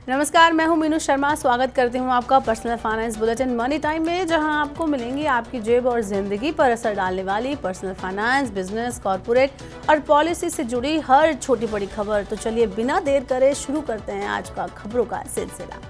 नमस्कार, मैं हूं मीनू शर्मा। स्वागत करती हूं आपका personal finance bulletin money time में, जहां आपको मिलेंगी आपकी जेब और जिंदगी पर असर डालने वाली पर्सनल फाइनेंस, बिजनेस, कॉर्पोरेट और पॉलिसी से जुड़ी हर छोटी बड़ी खबर। तो चलिए बिना देर करे शुरू करते हैं आज का खबरों का सिलसिला।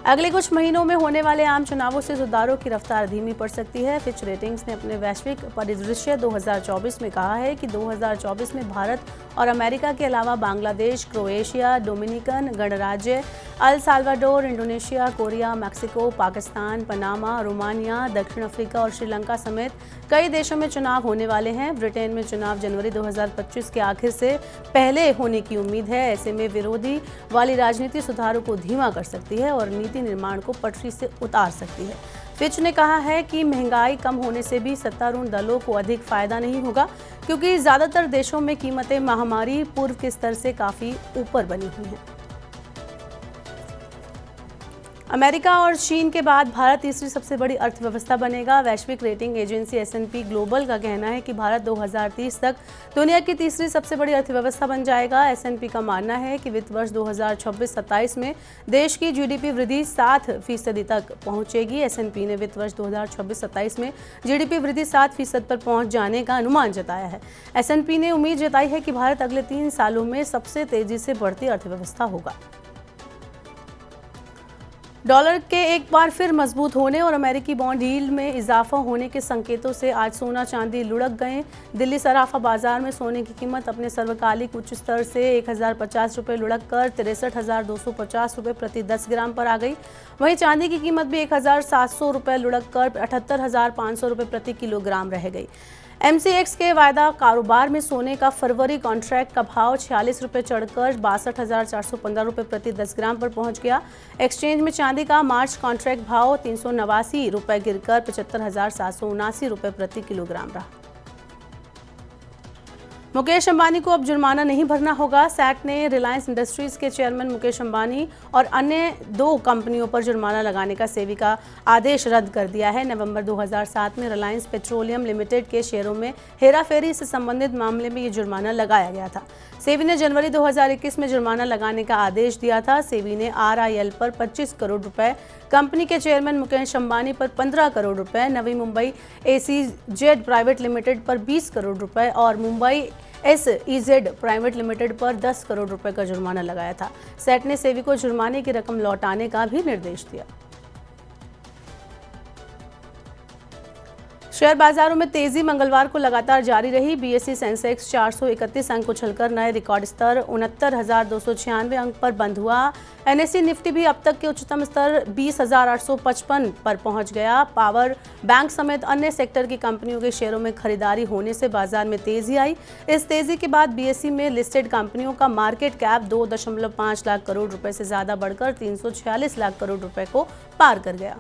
अगले कुछ महीनों में होने वाले आम चुनावों से सुधारों की रफ्तार धीमी पड़ सकती है। फिच रेटिंग्स ने अपने वैश्विक परिदृश्य 2024 में कहा है कि 2024 में भारत और अमेरिका के अलावा बांग्लादेश, क्रोएशिया, डोमिनिकन गणराज्य, El Salvador, Indonesia, Korea, Mexico, Pakistan, Panama, Romania, दक्षिण अफ्रीका और श्रीलंका समेत कई देशों में चुनाव होने वाले हैं। ब्रिटेन में चुनाव जनवरी 2025 के आखिर से पहले होने की उम्मीद है। ऐसे में विरोधी वाली राजनीति सुधारों को धीमा कर सकती है और नीति निर्माण को पटरी से उतार सकती है। फिच ने कहा है कि महंगाई कम होने से भी सत्तारूढ़ दलों को अधिक फायदा नहीं होगा, क्योंकि ज्यादातर देशों में कीमतें महामारी पूर्व के स्तर से काफी ऊपर बनी हुई हैं। अमेरिका और चीन के बाद भारत तीसरी सबसे बड़ी अर्थव्यवस्था बनेगा। वैश्विक रेटिंग एजेंसी S&P ग्लोबल का कहना है कि भारत 2030 तक दुनिया की तीसरी सबसे बड़ी अर्थव्यवस्था बन जाएगा। S&P का मानना है कि वित्त वर्ष 2026-27 में देश की GDP वृद्धि 7% तक पहुंचेगी। S&P ने वित्त वर्ष 2026-27 में GDP वृद्धि 7% पर पहुंच जाने का अनुमान जताया है। S&P ने उम्मीद जताई है कि भारत अगले 3 सालों में सबसे तेजी से बढ़ती अर्थव्यवस्था होगा। डॉलर के एक बार फिर मजबूत होने और अमेरिकी बॉन्ड यील्ड में इजाफा होने के संकेतों से आज सोना चांदी लुढ़क गए। दिल्ली सराफा बाजार में सोने की कीमत अपने सर्वकालिक उच्च स्तर से 1050 रुपये लुढ़क कर 63,250 रुपये प्रति 10 ग्राम पर आ गई। वहीं चांदी की कीमत भी 1,700 रुपये लुढ़क कर 78,500 रुपये प्रति किलोग्राम रह गई। MCX के वायदा कारोबार में सोने का फरवरी कॉन्ट्रैक्ट का भाव 46 रुपये चढ़कर 62,415 रुपये प्रति 10 ग्राम पर पहुंच गया। एक्सचेंज में चांदी का मार्च कॉन्ट्रैक्ट भाव 389 रुपये गिरकर 75,779 रुपये प्रति किलोग्राम रहा। मुकेश अंबानी को अब जुर्माना नहीं भरना होगा। सैट ने रिलायंस इंडस्ट्रीज के चेयरमैन मुकेश अंबानी और अन्य 2 कंपनियों पर जुर्माना लगाने का सेबी का आदेश रद्द कर दिया है। नवंबर 2007 में रिलायंस पेट्रोलियम लिमिटेड के शेयरों में हेराफेरी से संबंधित मामले में ये जुर्माना लगाया गया था। सेबी ने जनवरी 2021 में जुर्माना लगाने का आदेश दिया था। सेबी ने RIL पर 25 करोड़ रुपए, कंपनी के चेयरमैन मुकेश अंबानी पर 15 करोड़ रुपए, Navi Mumbai SEZ private limited पर 20 करोड़ रुपए और मुंबई SEZ प्राइवेट लिमिटेड पर 10 करोड़ रुपए का जुर्माना लगाया था। सेट ने सेबी को जुर्माने की रकम लौटाने का भी निर्देश दिया। शेयर बाजारों में तेजी मंगलवार को लगातार जारी रही। BSE सेंसेक्स 431 अंक उछलकर नए रिकॉर्ड स्तर 69,296 अंक पर बंद हुआ। NSE निफ्टी भी अब तक के उच्चतम स्तर 20,855 पर पहुंच गया। पावर बैंक समेत अन्य सेक्टर की कंपनियों के शेयरों में खरीदारी होने से बाजार में तेजी आई। इस तेजी के बाद BSE में लिस्टेड कंपनियों का मार्केट कैप 2.5 लाख करोड़ रुपए से ज्यादा बढ़कर 346 लाख करोड़ रुपए को पार कर गया।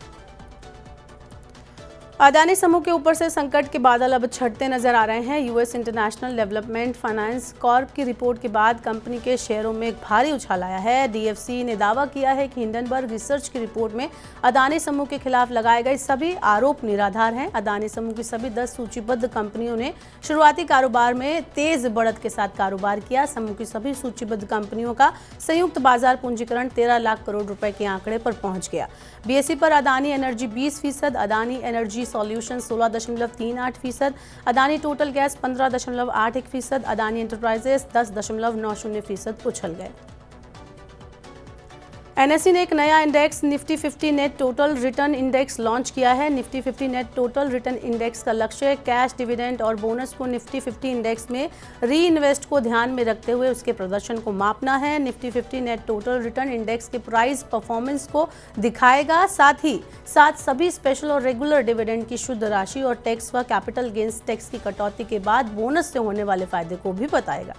अदानी समूह के ऊपर से संकट के बादल अब छटते नजर आ रहे हैं। US international development finance Corp की रिपोर्ट के बाद कंपनी के शेयरों में एक भारी उछाल आया है। DFC ने दावा किया है कि हिंडनबर्ग रिसर्च की रिपोर्ट में अदानी समूह के खिलाफ लगाए गए सभी आरोप निराधार हैं। अदानी समूह की सभी 10 सूचीबद्ध कंपनियों ने शुरुआती कारोबार में तेज बढ़त के साथ कारोबार किया। समूह की सभी सूचीबद्ध कंपनियों का संयुक्त बाजार पूंजीकरण 13 लाख करोड़ रुपए के आंकड़े पर पहुंच गया। BSE पर Adani energy 20%, Adani energy solution 16.38%, Adani total gas 15.81%, Adani enterprises 10.90% उछल गए। NSE ने एक नया index Nifty 50 net total return index launch किया है। Nifty 50 net total return index का लक्ष्य कैश, डिविडेंड और बोनस को निफ्टी 50 इंडेक्स में री इन्वेस्ट को ध्यान में रखते हुए उसके प्रदर्शन को मापना है। Nifty 50 net total return index के प्राइस परफॉर्मेंस को दिखाएगा, साथ ही साथ सभी स्पेशल और रेगुलर डिविडेंड की शुद्ध राशि और टैक्स व कैपिटल गेन्स टैक्स की कटौती के बाद बोनस से होने वाले फायदे को भी बताएगा।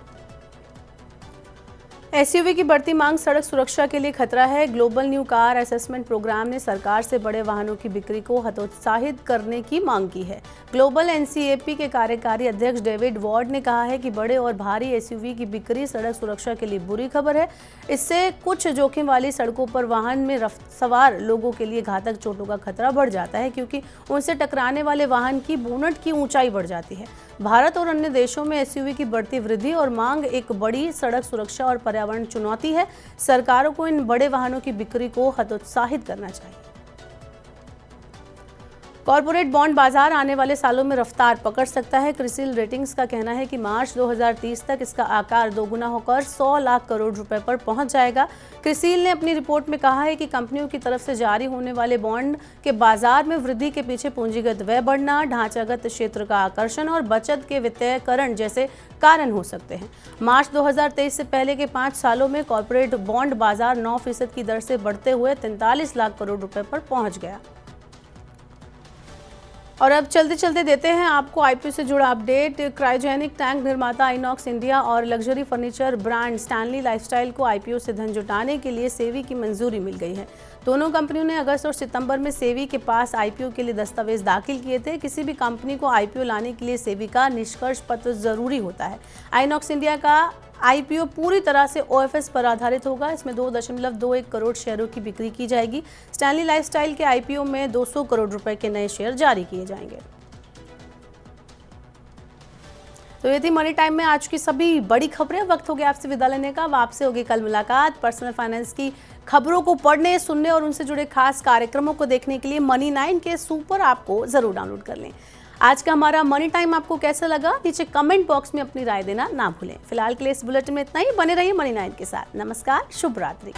SUV की बढ़ती मांग सड़क सुरक्षा के लिए खतरा है। Global new car assessment programme ने सरकार से बड़े वाहनों की बिक्री को हतोत्साहित करने की मांग की है। ग्लोबल NCAP के कार्यकारी अध्यक्ष डेविड वॉर्ड ने कहा है कि बड़े और भारी SUV की बिक्री सड़क सुरक्षा के लिए बुरी खबर है। इससे कुछ जोखिम वाली सड़कों पर वाहन में सवार लोगों के लिए घातक चोटों का खतरा बढ़ जाता है, क्योंकि उनसे टकराने वाले वाहन की बोनट की ऊंचाई बढ़ जाती है। भारत और अन्य देशों में SUV की बढ़ती वृद्धि और मांग एक बड़ी सड़क सुरक्षा और पर्यावरण चुनौती है। सरकारों को इन बड़े वाहनों की बिक्री को हतोत्साहित करना चाहिए। कॉर्पोरेट बॉन्ड बाजार आने वाले सालों में रफ्तार पकड़ सकता है। क्रिसिल रेटिंग्स का कहना है कि मार्च 2030 तक इसका आकार दोगुना होकर 100 लाख करोड़ रुपए पर पहुंच जाएगा। क्रिसिल ने अपनी रिपोर्ट में कहा है कि कंपनियों की तरफ से जारी होने वाले बॉन्ड के बाजार में वृद्धि के पीछे पूंजीगत व्यय बढ़ना, ढांचागत क्षेत्र का आकर्षण और बचत के वित्तीयकरण जैसे कारण हो सकते हैं। मार्च 2023 से पहले के 5 सालों में कॉर्पोरेट बॉन्ड बाजार 9% की दर से बढ़ते हुए 43 लाख करोड़ रुपए पर पहुंच गया। और अब चलते चलते देते हैं आपको आईपीओ से जुड़ा अपडेट। क्रायोजेनिक टैंक निर्माता इनॉक्स इंडिया और luxury furniture brand Stanley lifestyle को आईपीओ से धन जुटाने के लिए सेबी की मंजूरी मिल गई है। दोनों कंपनियों ने अगस्त और सितंबर में सेबी के पास आईपीओ के लिए दस्तावेज दाखिल किए थे। किसी भी कंपनी को आईपीओ लाने के लिए सेबी का निष्कर्ष पत्र जरूरी होता है। इनॉक्स इंडिया का आईपीओ पूरी तरह से ओएफएस पर आधारित होगा। इसमें 2.21 करोड़ शेयरों की बिक्री की जाएगी। स्टैनली लाइफस्टाइल के आईपीओ में 200 करोड़ रुपए के नए शेयर जारी किए जाएंगे। तो ये थी मनी टाइम में आज की सभी बड़ी खबरें। वक्त हो गया आपसे विदा लेने का। अब आपसे होगी कल मुलाकात। पर्सनल फाइनेंस की खबरों को पढ़ने, सुनने और उनसे जुड़े खास कार्यक्रमों को देखने के लिए मनी 9 के सुपर ऐप को जरूर डाउनलोड कर लें। आज का हमारा मनी टाइम आपको कैसा लगा, नीचे कमेंट बॉक्स में अपनी राय देना ना भूलें। फिलहाल के लिए इस बुलेटिन में इतना ही। बने रहिए मनी 9 के साथ। नमस्कार, शुभ रात्रि।